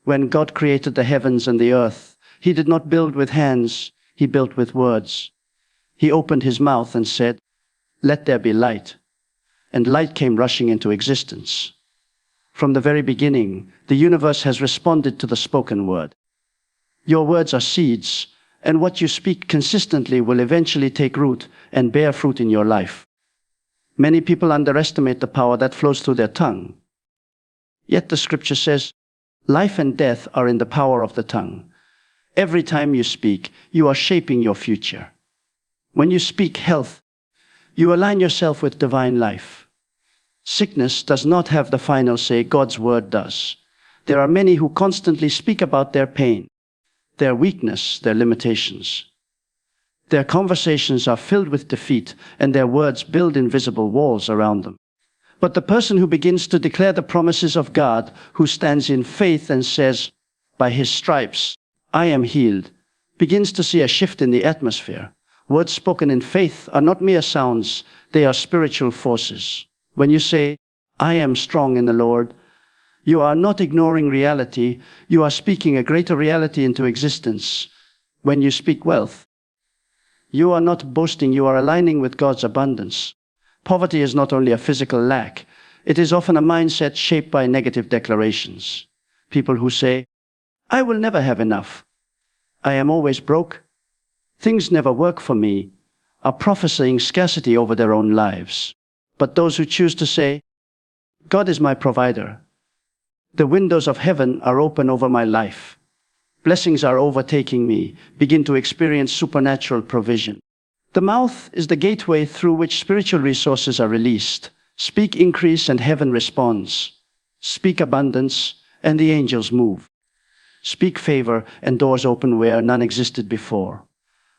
When God created the heavens and the earth, he did not build with hands, he built with words. He opened his mouth and said, "Let there be light." And light came rushing into existence. From the very beginning, the universe has responded to the spoken word. Your words are seeds, and what you speak consistently will eventually take root and bear fruit in your life. Many people underestimate the power that flows through their tongue. Yet the scripture says, life and death are in the power of the tongue. Every time you speak, you are shaping your future. When you speak health, you align yourself with divine life. Sickness does not have the final say, God's word does. There are many who constantly speak about their pain, their weakness, their limitations. Their conversations are filled with defeat, and their words build invisible walls around them. But the person who begins to declare the promises of God, who stands in faith and says, "By his stripes, I am healed," begins to see a shift in the atmosphere. Words spoken in faith are not mere sounds, they are spiritual forces. When you say, "I am strong in the Lord," you are not ignoring reality, you are speaking a greater reality into existence. When you speak wealth, you are not boasting, you are aligning with God's abundance. Poverty is not only a physical lack, it is often a mindset shaped by negative declarations. People who say, "I will never have enough," "I am always broke," "Things never work for me," are prophesying scarcity over their own lives. But those who choose to say, "God is my provider," the windows of heaven are open over my life. Blessings are overtaking me, begin to experience supernatural provision. The mouth is the gateway through which spiritual resources are released. Speak increase and heaven responds. Speak abundance and the angels move. Speak favor and doors open where none existed before.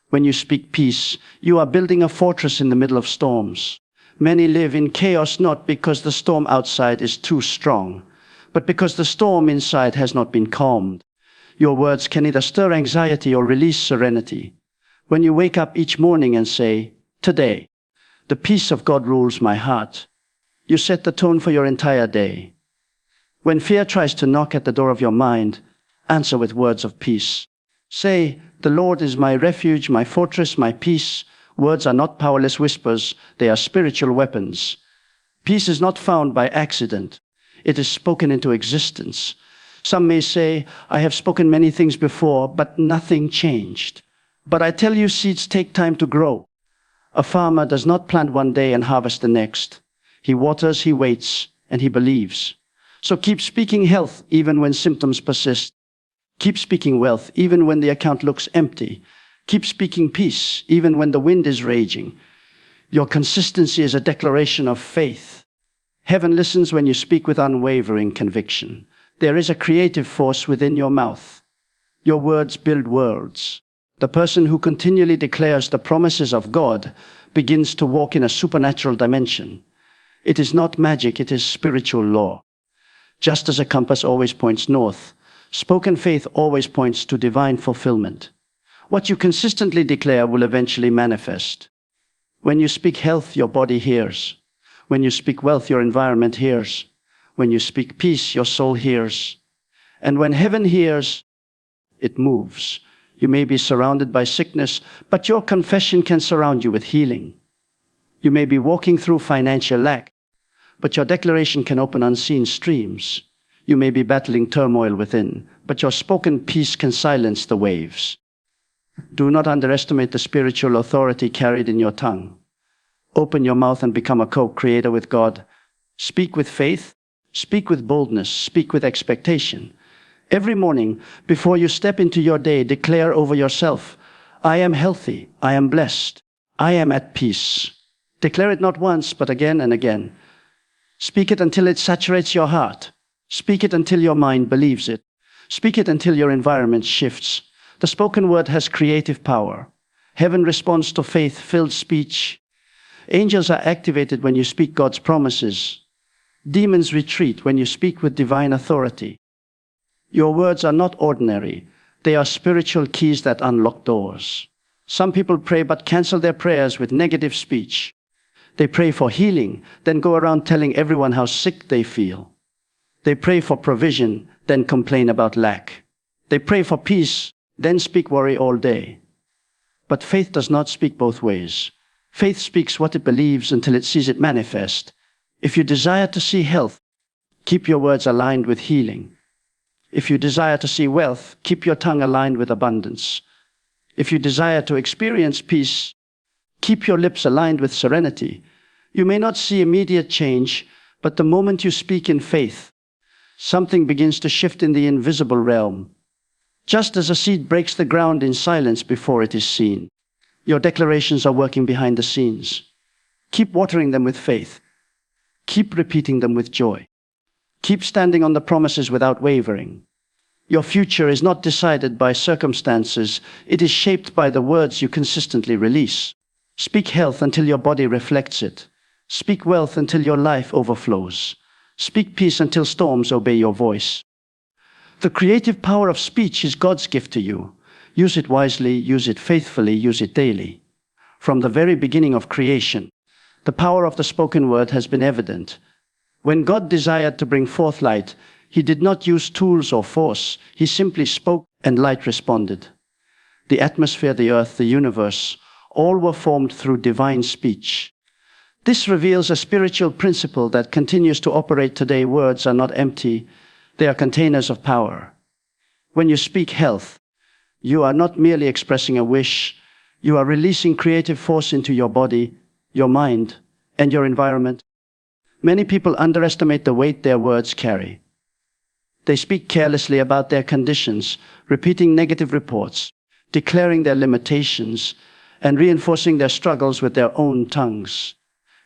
When you speak peace, you are building a fortress in the middle of storms. Many live in chaos not because the storm outside is too strong, but because the storm inside has not been calmed. Your words can either stir anxiety or release serenity. When you wake up each morning and say, "Today, the peace of God rules my heart," you set the tone for your entire day. When fear tries to knock at the door of your mind, answer with words of peace. Say, "The Lord is my refuge, my fortress, my peace." Words are not powerless whispers, they are spiritual weapons. Peace is not found by accident. It is spoken into existence. Some may say, "I have spoken many things before, but nothing changed." But I tell you, seeds take time to grow. A farmer does not plant one day and harvest the next. He waters, he waits, and he believes. So keep speaking health even when symptoms persist. Keep speaking wealth even when the account looks empty. Keep speaking peace even when the wind is raging. Your consistency is a declaration of faith. Heaven listens when you speak with unwavering conviction. There is a creative force within your mouth. Your words build worlds. The person who continually declares the promises of God begins to walk in a supernatural dimension. It is not magic, it is spiritual law. Just as a compass always points north, spoken faith always points to divine fulfillment. What you consistently declare will eventually manifest. When you speak health, your body hears. When you speak wealth, your environment hears. When you speak peace, your soul hears. And when heaven hears, it moves. You may be surrounded by sickness, but your confession can surround you with healing. You may be walking through financial lack, but your declaration can open unseen streams. You may be battling turmoil within, but your spoken peace can silence the waves. Do not underestimate the spiritual authority carried in your tongue. Open your mouth and become a co-creator with God. Speak with faith, speak with boldness, speak with expectation. Every morning, before you step into your day, declare over yourself, "I am healthy, I am blessed, I am at peace." Declare it not once, but again and again. Speak it until it saturates your heart. Speak it until your mind believes it. Speak it until your environment shifts. The spoken word has creative power. Heaven responds to faith-filled speech. Angels are activated when you speak God's promises. Demons retreat when you speak with divine authority. Your words are not ordinary. They are spiritual keys that unlock doors. Some people pray but cancel their prayers with negative speech. They pray for healing, then go around telling everyone how sick they feel. They pray for provision, then complain about lack. They pray for peace, then speak worry all day. But faith does not speak both ways. Faith speaks what it believes until it sees it manifest. If you desire to see health, keep your words aligned with healing. If you desire to see wealth, keep your tongue aligned with abundance. If you desire to experience peace, keep your lips aligned with serenity. You may not see immediate change, but the moment you speak in faith, something begins to shift in the invisible realm. Just as a seed breaks the ground in silence before it is seen, your declarations are working behind the scenes. Keep watering them with faith. Keep repeating them with joy. Keep standing on the promises without wavering. Your future is not decided by circumstances. It is shaped by the words you consistently release. Speak health until your body reflects it. Speak wealth until your life overflows. Speak peace until storms obey your voice. The creative power of speech is God's gift to you. Use it wisely, use it faithfully, use it daily. From the very beginning of creation, the power of the spoken word has been evident. When God desired to bring forth light, he did not use tools or force. He simply spoke and light responded. The atmosphere, the earth, the universe, all were formed through divine speech. This reveals a spiritual principle that continues to operate today. Words are not empty. They are containers of power. When you speak health, you are not merely expressing a wish. You are releasing creative force into your body, your mind, and your environment. Many people underestimate the weight their words carry. They speak carelessly about their conditions, repeating negative reports, declaring their limitations, and reinforcing their struggles with their own tongues.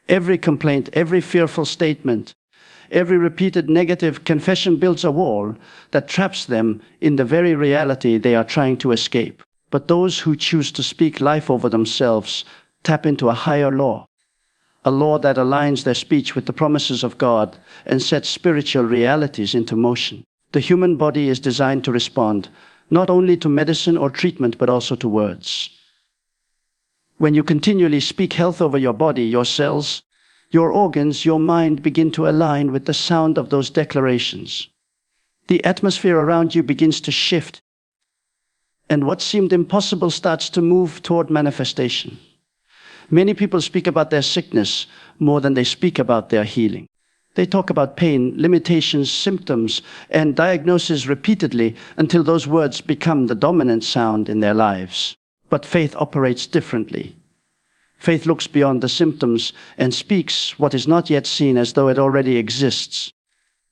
Every complaint, every fearful statement, every repeated negative confession builds a wall that traps them in the very reality they are trying to escape. But those who choose to speak life over themselves tap into a higher law, a law that aligns their speech with the promises of God and sets spiritual realities into motion. The human body is designed to respond not only to medicine or treatment, but also to words. When you continually speak health over your body, your cells, your organs, your mind begin to align with the sound of those declarations. The atmosphere around you begins to shift, and what seemed impossible starts to move toward manifestation. Many people speak about their sickness more than they speak about their healing. They talk about pain, limitations, symptoms, and diagnoses repeatedly until those words become the dominant sound in their lives. But faith operates differently. Faith looks beyond the symptoms and speaks what is not yet seen as though it already exists.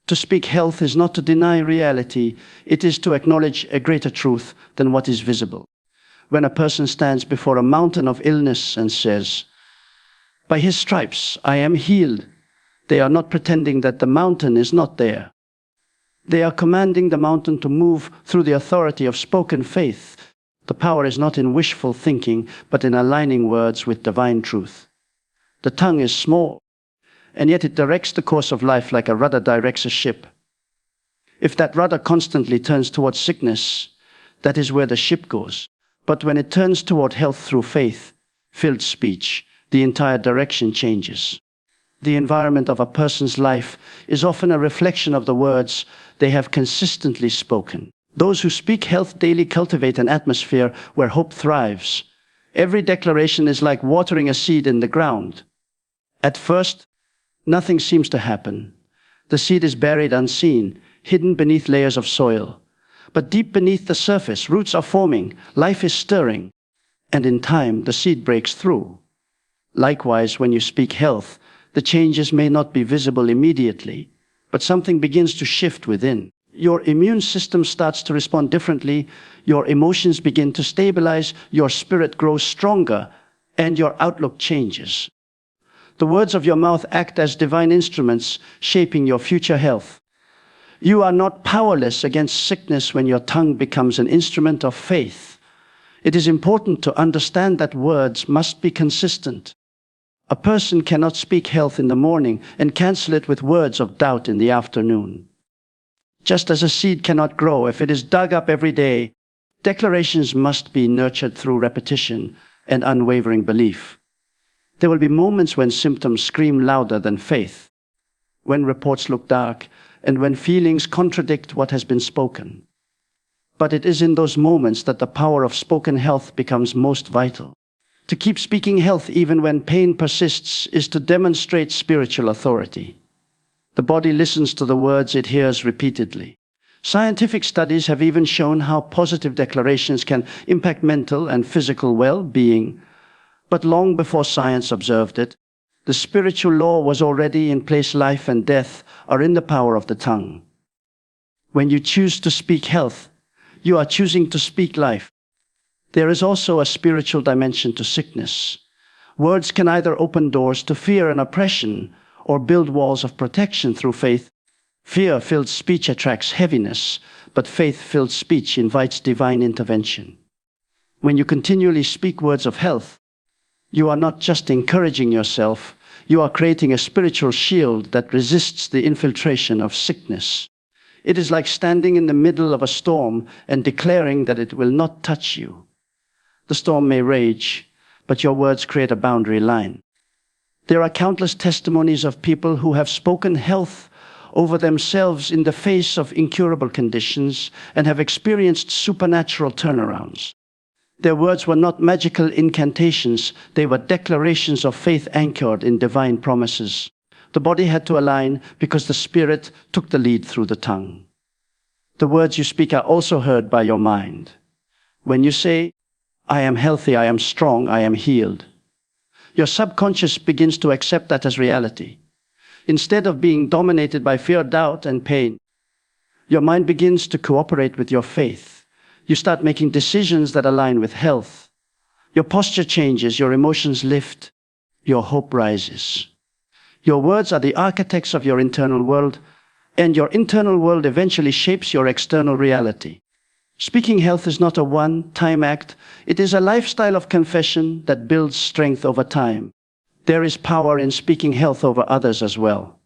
To speak health is not to deny reality, it is to acknowledge a greater truth than what is visible. When a person stands before a mountain of illness and says, "By his stripes I am healed," they are not pretending that the mountain is not there. They are commanding the mountain to move through the authority of spoken faith. The power is not in wishful thinking, but in aligning words with divine truth. The tongue is small, and yet it directs the course of life like a rudder directs a ship. If that rudder constantly turns towards sickness, that is where the ship goes. But when it turns toward health through faith-filled speech, the entire direction changes. The environment of a person's life is often a reflection of the words they have consistently spoken. Those who speak health daily cultivate an atmosphere where hope thrives. Every declaration is like watering a seed in the ground. At first, nothing seems to happen. The seed is buried unseen, hidden beneath layers of soil. But deep beneath the surface, roots are forming, life is stirring, and in time, the seed breaks through. Likewise, when you speak health, the changes may not be visible immediately, but something begins to shift within. Your immune system starts to respond differently, your emotions begin to stabilize, your spirit grows stronger, and your outlook changes. The words of your mouth act as divine instruments, shaping your future health. You are not powerless against sickness when your tongue becomes an instrument of faith. It is important to understand that words must be consistent. A person cannot speak health in the morning and cancel it with words of doubt in the afternoon. Just as a seed cannot grow if it is dug up every day, declarations must be nurtured through repetition and unwavering belief. There will be moments when symptoms scream louder than faith, when reports look dark, and when feelings contradict what has been spoken. But it is in those moments that the power of spoken health becomes most vital. To keep speaking health even when pain persists is to demonstrate spiritual authority. The body listens to the words it hears repeatedly. Scientific studies have even shown how positive declarations can impact mental and physical well-being. But long before science observed it, the spiritual law was already in place. Life and death are in the power of the tongue. When you choose to speak health, you are choosing to speak life. There is also a spiritual dimension to sickness. Words can either open doors to fear and oppression or build walls of protection through faith. Fear-filled speech attracts heaviness, but faith-filled speech invites divine intervention. When you continually speak words of health, you are not just encouraging yourself, you are creating a spiritual shield that resists the infiltration of sickness. It is like standing in the middle of a storm and declaring that it will not touch you. The storm may rage, but your words create a boundary line. There are countless testimonies of people who have spoken health over themselves in the face of incurable conditions and have experienced supernatural turnarounds. Their words were not magical incantations, they were declarations of faith anchored in divine promises. The body had to align because the spirit took the lead through the tongue. The words you speak are also heard by your mind. When you say, "I am healthy, I am strong, I am healed," your subconscious begins to accept that as reality. Instead of being dominated by fear, doubt, and pain, your mind begins to cooperate with your faith. You start making decisions that align with health. Your posture changes, your emotions lift, your hope rises. Your words are the architects of your internal world, and your internal world eventually shapes your external reality. Speaking health is not a one-time act. It is a lifestyle of confession that builds strength over time. There is power in speaking health over others as well.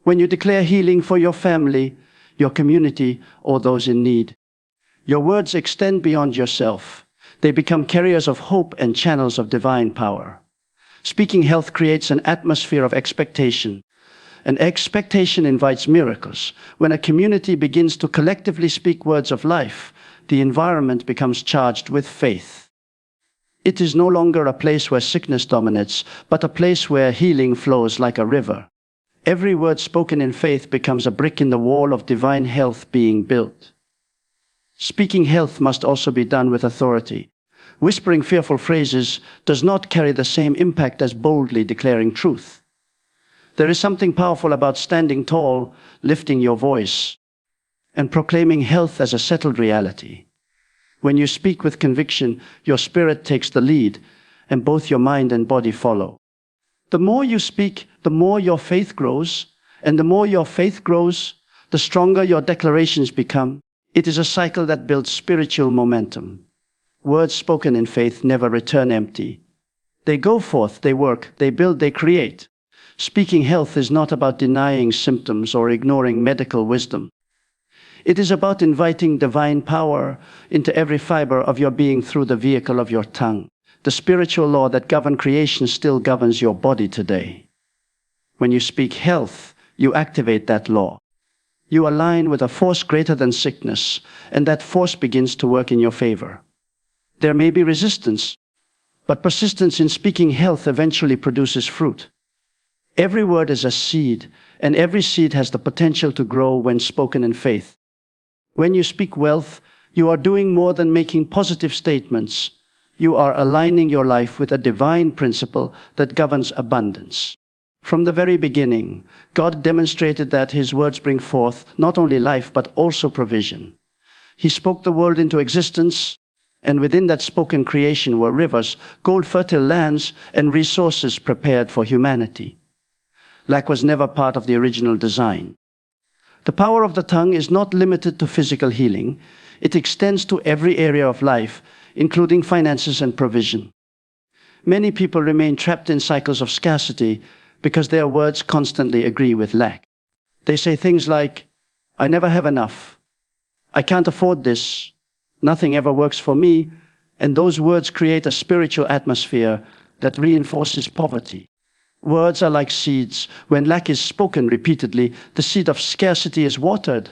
When you declare healing for your family, your community, or those in need, your words extend beyond yourself. They become carriers of hope and channels of divine power. Speaking health creates an atmosphere of expectation. And expectation invites miracles. When a community begins to collectively speak words of life, the environment becomes charged with faith. It is no longer a place where sickness dominates, but a place where healing flows like a river. Every word spoken in faith becomes a brick in the wall of divine health being built. Speaking health must also be done with authority. Whispering fearful phrases does not carry the same impact as boldly declaring truth. There is something powerful about standing tall, lifting your voice, and proclaiming health as a settled reality. When you speak with conviction, your spirit takes the lead, and both your mind and body follow. The more you speak, the more your faith grows, and the more your faith grows, the stronger your declarations become. It is a cycle that builds spiritual momentum. Words spoken in faith never return empty. They go forth, they work, they build, they create. Speaking health is not about denying symptoms or ignoring medical wisdom. It is about inviting divine power into every fiber of your being through the vehicle of your tongue. The spiritual law that governed creation still governs your body today. When you speak health, you activate that law. You align with a force greater than sickness, and that force begins to work in your favor. There may be resistance, but persistence in speaking health eventually produces fruit. Every word is a seed, and every seed has the potential to grow when spoken in faith. When you speak wealth, you are doing more than making positive statements. You are aligning your life with a divine principle that governs abundance. From the very beginning, God demonstrated that His words bring forth not only life but also provision. He spoke the world into existence, and within that spoken creation were rivers, gold fertile lands, and resources prepared for humanity. Lack was never part of the original design. The power of the tongue is not limited to physical healing. It extends to every area of life, including finances and provision. Many people remain trapped in cycles of scarcity because their words constantly agree with lack. They say things like, "I never have enough," "I can't afford this," "Nothing ever works for me," and those words create a spiritual atmosphere that reinforces poverty. Words are like seeds. When lack is spoken repeatedly, the seed of scarcity is watered,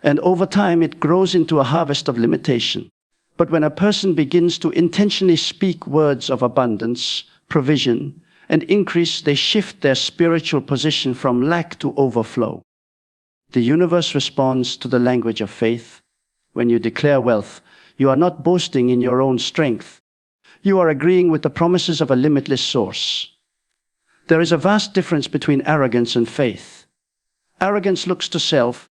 and over time it grows into a harvest of limitation. But when a person begins to intentionally speak words of abundance, provision, and increase, they shift their spiritual position from lack to overflow. The universe responds to the language of faith. When you declare wealth, you are not boasting in your own strength. You are agreeing with the promises of a limitless source. There is a vast difference between arrogance and faith. Arrogance looks to self,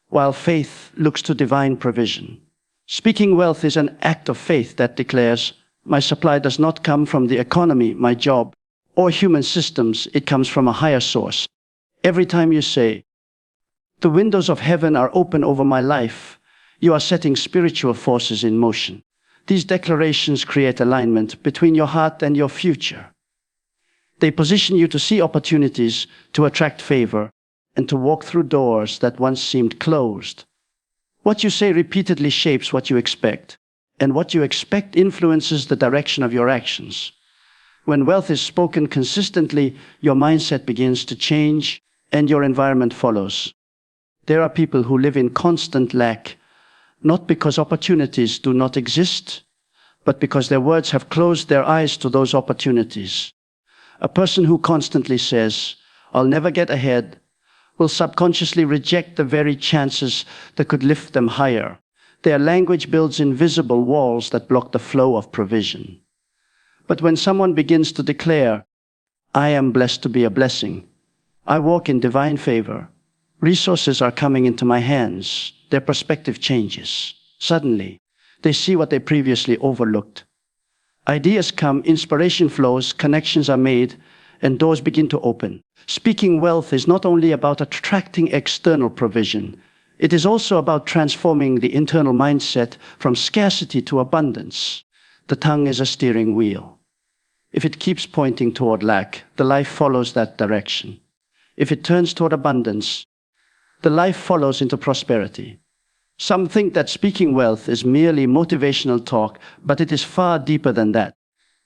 while faith looks to divine provision. Speaking wealth is an act of faith that declares, my supply does not come from the economy, my job, or human systems, it comes from a higher source. Every time you say, the windows of heaven are open over my life, you are setting spiritual forces in motion. These declarations create alignment between your heart and your future. They position you to see opportunities, to attract favor, and to walk through doors that once seemed closed. What you say repeatedly shapes what you expect, and what you expect influences the direction of your actions. When wealth is spoken consistently, your mindset begins to change, and your environment follows. There are people who live in constant lack, not because opportunities do not exist, but because their words have closed their eyes to those opportunities. A person who constantly says, I'll never get ahead, will subconsciously reject the very chances that could lift them higher. Their language builds invisible walls that block the flow of provision. But when someone begins to declare, I am blessed to be a blessing, I walk in divine favor, resources are coming into my hands, their perspective changes. Suddenly, they see what they previously overlooked. Ideas come, inspiration flows, connections are made, and doors begin to open. Speaking wealth is not only about attracting external provision, it is also about transforming the internal mindset from scarcity to abundance. The tongue is a steering wheel. If it keeps pointing toward lack, the life follows that direction. If it turns toward abundance, the life follows into prosperity. Some think that speaking wealth is merely motivational talk, but it is far deeper than that.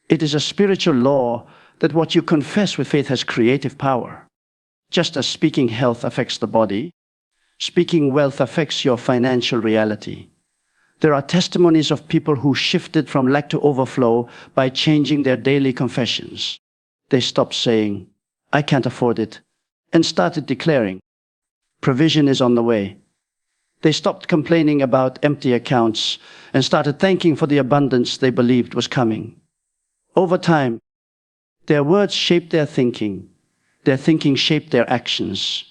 It is a spiritual law that what you confess with faith has creative power. Just as speaking health affects the body, speaking wealth affects your financial reality. There are testimonies of people who shifted from lack to overflow by changing their daily confessions. They stopped saying, I can't afford it, and started declaring, provision is on the way. They stopped complaining about empty accounts and started thanking for the abundance they believed was coming. Over time, their words shaped their thinking shaped their actions,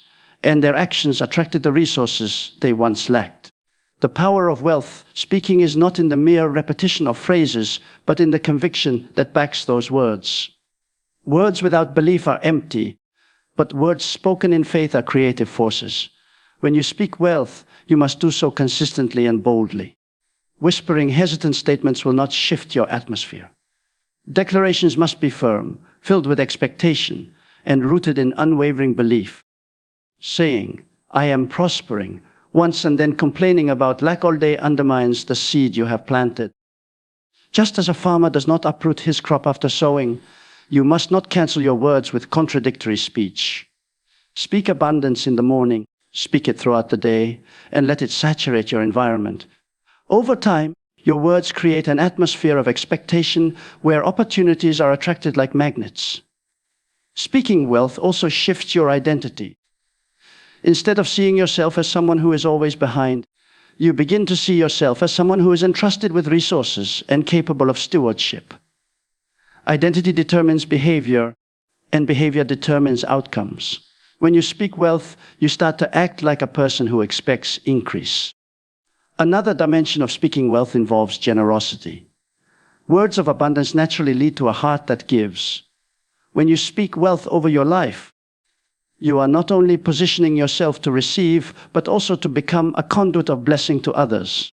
and their actions attracted the resources they once lacked. The power of wealth speaking is not in the mere repetition of phrases, but in the conviction that backs those words. Words without belief are empty, but words spoken in faith are creative forces. When you speak wealth, you must do so consistently and boldly. Whispering, hesitant statements will not shift your atmosphere. Declarations must be firm, filled with expectation, and rooted in unwavering belief. Saying, I am prospering, once and then complaining about lack all day undermines the seed you have planted. Just as a farmer does not uproot his crop after sowing, you must not cancel your words with contradictory speech. Speak abundance in the morning, speak it throughout the day, and let it saturate your environment. Over time, your words create an atmosphere of expectation where opportunities are attracted like magnets. Speaking wealth also shifts your identity. Instead of seeing yourself as someone who is always behind, you begin to see yourself as someone who is entrusted with resources and capable of stewardship. Identity determines behavior, and behavior determines outcomes. When you speak wealth, you start to act like a person who expects increase. Another dimension of speaking wealth involves generosity. Words of abundance naturally lead to a heart that gives. When you speak wealth over your life, you are not only positioning yourself to receive, but also to become a conduit of blessing to others.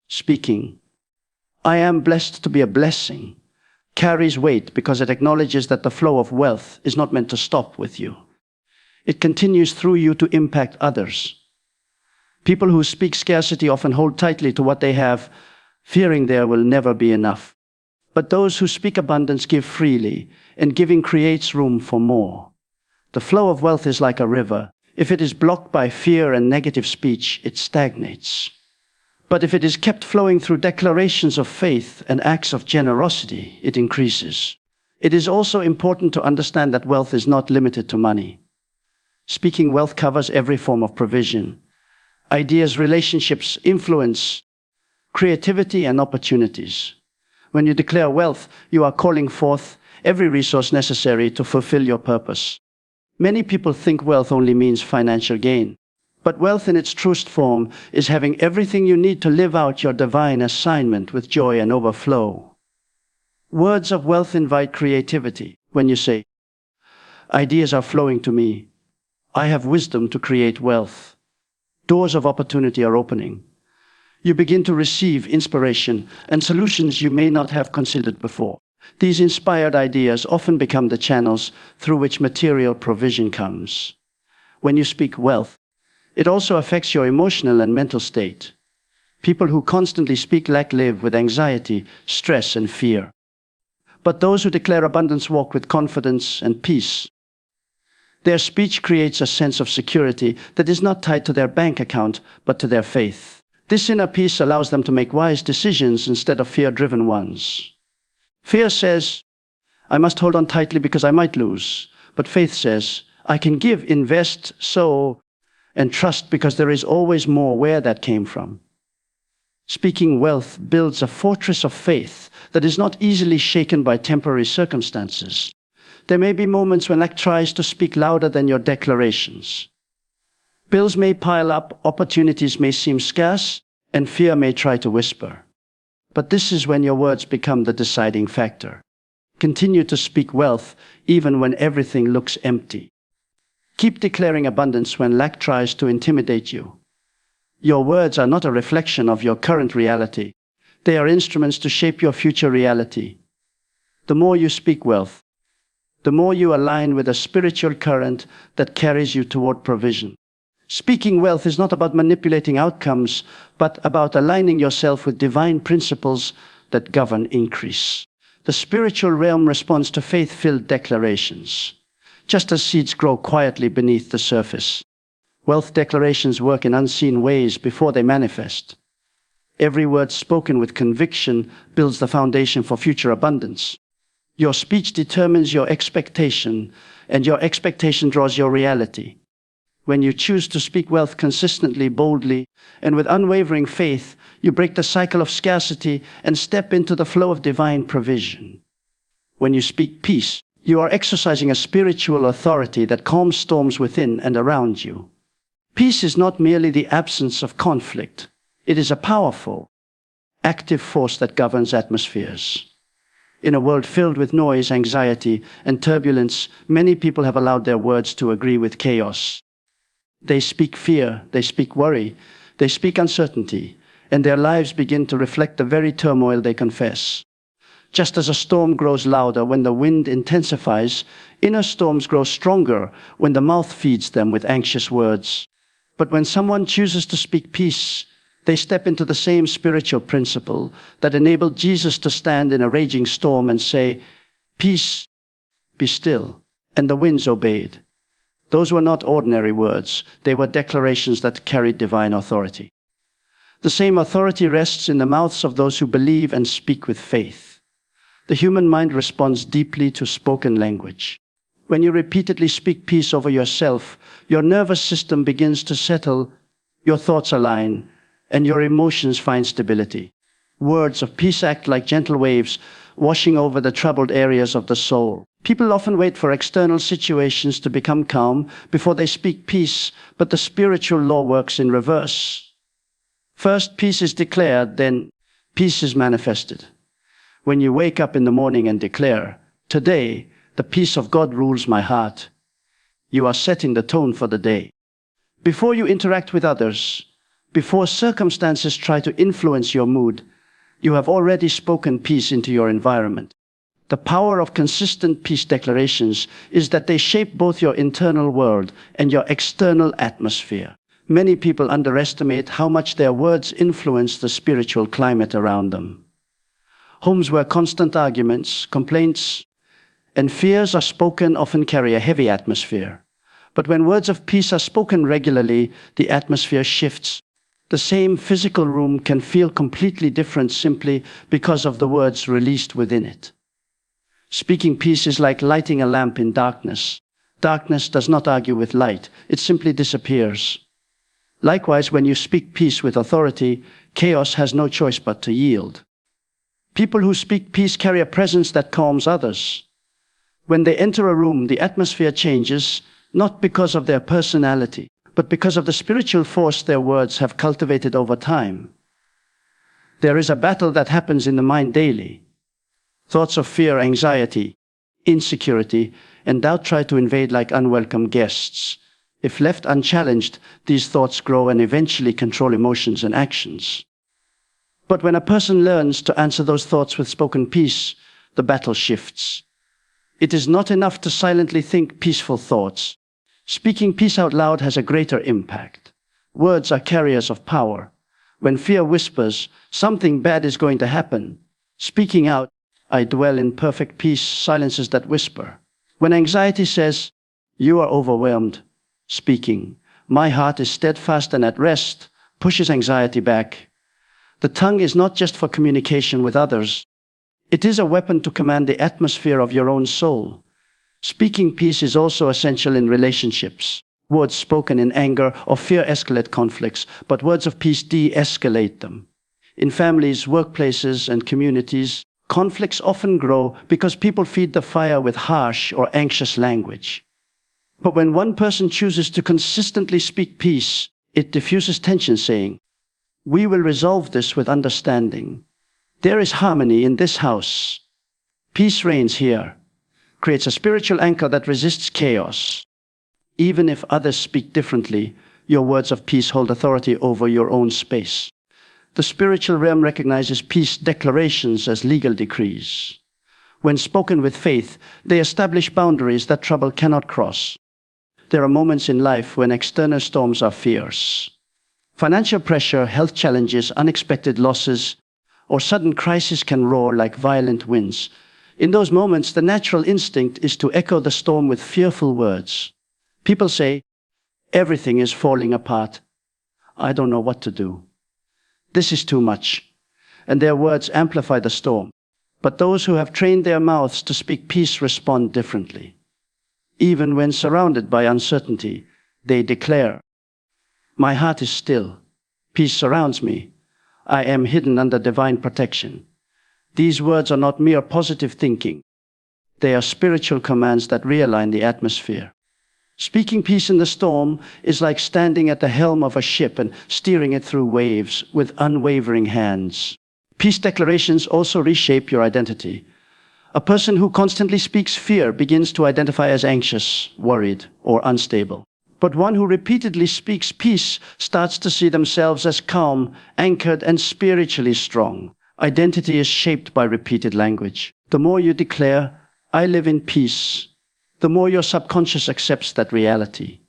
Speaking, I am blessed to be a blessing, carries weight because it acknowledges that the flow of wealth is not meant to stop with you. It continues through you to impact others. People who speak scarcity often hold tightly to what they have, fearing there will never be enough. But those who speak abundance give freely, and giving creates room for more. The flow of wealth is like a river. If it is blocked by fear and negative speech, it stagnates. But if it is kept flowing through declarations of faith and acts of generosity, it increases. It is also important to understand that wealth is not limited to money. Speaking wealth covers every form of provision. Ideas, relationships, influence, creativity, and opportunities. When you declare wealth, you are calling forth every resource necessary to fulfill your purpose. Many people think wealth only means financial gain. But wealth in its truest form is having everything you need to live out your divine assignment with joy and overflow. Words of wealth invite creativity. When you say, "Ideas are flowing to me. I have wisdom to create wealth." Doors of opportunity are opening. You begin to receive inspiration and solutions you may not have considered before. These inspired ideas often become the channels through which material provision comes. When you speak wealth, it also affects your emotional and mental state. People who constantly speak lack live with anxiety, stress, and fear. But those who declare abundance walk with confidence and peace. Their speech creates a sense of security that is not tied to their bank account, but to their faith. This inner peace allows them to make wise decisions instead of fear-driven ones. Fear says, "I must hold on tightly because I might lose." But faith says, "I can give, invest, sow, and trust because there is always more where that came from." Speaking wealth builds a fortress of faith that is not easily shaken by temporary circumstances. There may be moments when lack tries to speak louder than your declarations. Bills may pile up, opportunities may seem scarce, and fear may try to whisper. But this is when your words become the deciding factor. Continue to speak wealth even when everything looks empty. Keep declaring abundance when lack tries to intimidate you. Your words are not a reflection of your current reality. They are instruments to shape your future reality. The more you speak wealth, the more you align with a spiritual current that carries you toward provision. Speaking wealth is not about manipulating outcomes, but about aligning yourself with divine principles that govern increase. The spiritual realm responds to faith-filled declarations, just as seeds grow quietly beneath the surface. Wealth declarations work in unseen ways before they manifest. Every word spoken with conviction builds the foundation for future abundance. Your speech determines your expectation, and your expectation draws your reality. When you choose to speak wealth consistently, boldly, and with unwavering faith, you break the cycle of scarcity and step into the flow of divine provision. When you speak peace, you are exercising a spiritual authority that calms storms within and around you. Peace is not merely the absence of conflict. It is a powerful, active force that governs atmospheres. In a world filled with noise, anxiety, and turbulence, many people have allowed their words to agree with chaos. They speak fear, they speak worry, they speak uncertainty, and their lives begin to reflect the very turmoil they confess. Just as a storm grows louder when the wind intensifies, inner storms grow stronger when the mouth feeds them with anxious words. But when someone chooses to speak peace, they step into the same spiritual principle that enabled Jesus to stand in a raging storm and say, "Peace, be still," and the winds obeyed. Those were not ordinary words. They were declarations that carried divine authority. The same authority rests in the mouths of those who believe and speak with faith. The human mind responds deeply to spoken language. When you repeatedly speak peace over yourself, your nervous system begins to settle, your thoughts align, and your emotions find stability. Words of peace act like gentle waves, washing over the troubled areas of the soul. People often wait for external situations to become calm before they speak peace, but the spiritual law works in reverse. First, peace is declared, then peace is manifested. When you wake up in the morning and declare, "Today, the peace of God rules my heart," you are setting the tone for the day. Before you interact with others, before circumstances try to influence your mood, you have already spoken peace into your environment. The power of consistent peace declarations is that they shape both your internal world and your external atmosphere. Many people underestimate how much their words influence the spiritual climate around them. Homes where constant arguments, complaints, and fears are spoken often carry a heavy atmosphere. But when words of peace are spoken regularly, the atmosphere shifts. The same physical room can feel completely different simply because of the words released within it. Speaking peace is like lighting a lamp in darkness. Darkness does not argue with light, it simply disappears. Likewise, when you speak peace with authority, chaos has no choice but to yield. People who speak peace carry a presence that calms others. When they enter a room, the atmosphere changes, not because of their personality, but because of the spiritual force their words have cultivated over time. There is a battle that happens in the mind daily. Thoughts of fear, anxiety, insecurity, and doubt try to invade like unwelcome guests. If left unchallenged, these thoughts grow and eventually control emotions and actions. But when a person learns to answer those thoughts with spoken peace, the battle shifts. It is not enough to silently think peaceful thoughts. Speaking peace out loud has a greater impact. Words are carriers of power. When fear whispers, something bad is going to happen, speaking out, I dwell in perfect peace, silences that whisper. When anxiety says, you are overwhelmed, speaking, my heart is steadfast and at rest, pushes anxiety back. The tongue is not just for communication with others. It is a weapon to command the atmosphere of your own soul. Speaking peace is also essential in relationships. Words spoken in anger or fear escalate conflicts, but words of peace de-escalate them. In families, workplaces, and communities, conflicts often grow because people feed the fire with harsh or anxious language. But when one person chooses to consistently speak peace, it diffuses tension, saying, we will resolve this with understanding. There is harmony in this house. Peace reigns here. Creates a spiritual anchor that resists chaos. Even if others speak differently, your words of peace hold authority over your own space. The spiritual realm recognizes peace declarations as legal decrees. When spoken with faith, they establish boundaries that trouble cannot cross. There are moments in life when external storms are fierce. Financial pressure, health challenges, unexpected losses, or sudden crisis can roar like violent winds. In those moments, the natural instinct is to echo the storm with fearful words. People say, everything is falling apart. I don't know what to do. This is too much. And their words amplify the storm. But those who have trained their mouths to speak peace respond differently. Even when surrounded by uncertainty, they declare, my heart is still. Peace surrounds me. I am hidden under divine protection. These words are not mere positive thinking. They are spiritual commands that realign the atmosphere. Speaking peace in the storm is like standing at the helm of a ship and steering it through waves with unwavering hands. Peace declarations also reshape your identity. A person who constantly speaks fear begins to identify as anxious, worried, or unstable. But one who repeatedly speaks peace starts to see themselves as calm, anchored, and spiritually strong. Identity is shaped by repeated language. The more you declare, I live in peace, the more your subconscious accepts that reality.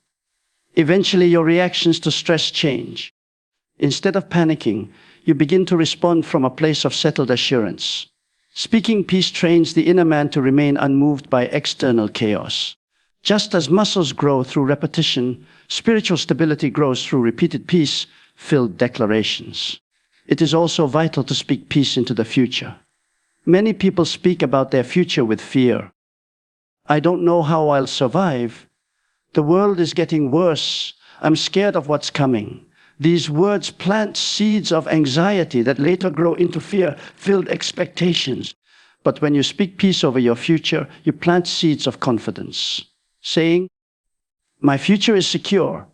Eventually, your reactions to stress change. Instead of panicking, you begin to respond from a place of settled assurance. Speaking peace trains the inner man to remain unmoved by external chaos. Just as muscles grow through repetition, spiritual stability grows through repeated peace-filled declarations. It is also vital to speak peace into the future. Many people speak about their future with fear. I don't know how I'll survive. The world is getting worse. I'm scared of what's coming. These words plant seeds of anxiety that later grow into fear-filled expectations. But when you speak peace over your future, you plant seeds of confidence, saying, my future is secure.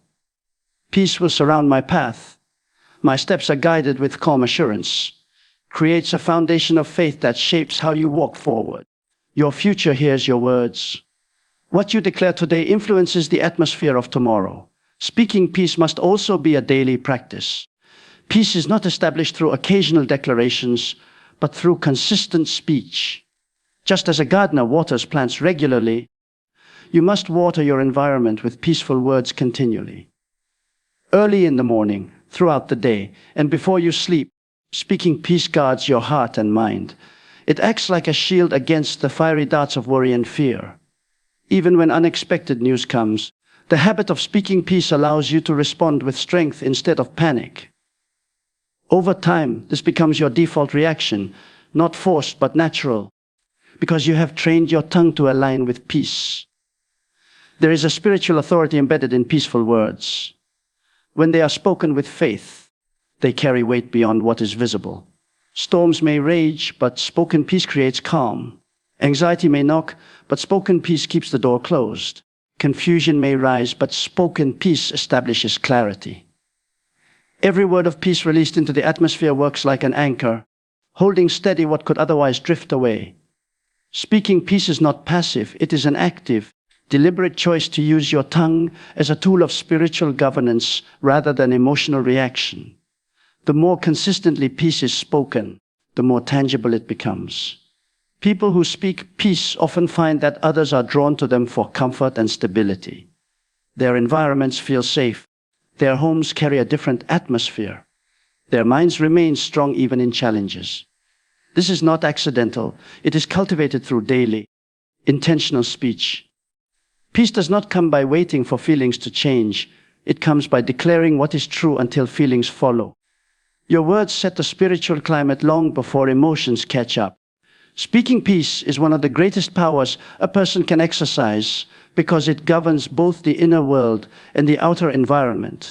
Peace will surround my path. My steps are guided with calm assurance. Creates a foundation of faith that shapes how you walk forward. Your future hears your words. What you declare today influences the atmosphere of tomorrow. Speaking peace must also be a daily practice. Peace is not established through occasional declarations, but through consistent speech. Just as a gardener waters plants regularly, you must water your environment with peaceful words continually. Early in the morning, throughout the day, and before you sleep, speaking peace guards your heart and mind. It acts like a shield against the fiery darts of worry and fear. Even when unexpected news comes, The habit of speaking peace allows you to respond with strength instead of panic. Over time, this becomes your default reaction, not forced but natural, because you have trained your tongue to align with peace. There is a spiritual authority embedded in peaceful words. When they are spoken with faith, they carry weight beyond what is visible. Storms may rage, but spoken peace creates calm. Anxiety may knock, but spoken peace keeps the door closed. Confusion may rise, but spoken peace establishes clarity. Every word of peace released into the atmosphere works like an anchor, holding steady what could otherwise drift away. Speaking peace is not passive, it is an active, deliberate choice to use your tongue as a tool of spiritual governance rather than emotional reaction. The more consistently peace is spoken, the more tangible it becomes. People who speak peace often find that others are drawn to them for comfort and stability. Their environments feel safe. Their homes carry a different atmosphere. Their minds remain strong even in challenges. This is not accidental. It is cultivated through daily, intentional speech. Peace does not come by waiting for feelings to change. It comes by declaring what is true until feelings follow. Your words set the spiritual climate long before emotions catch up. Speaking peace is one of the greatest powers a person can exercise because it governs both the inner world and the outer environment.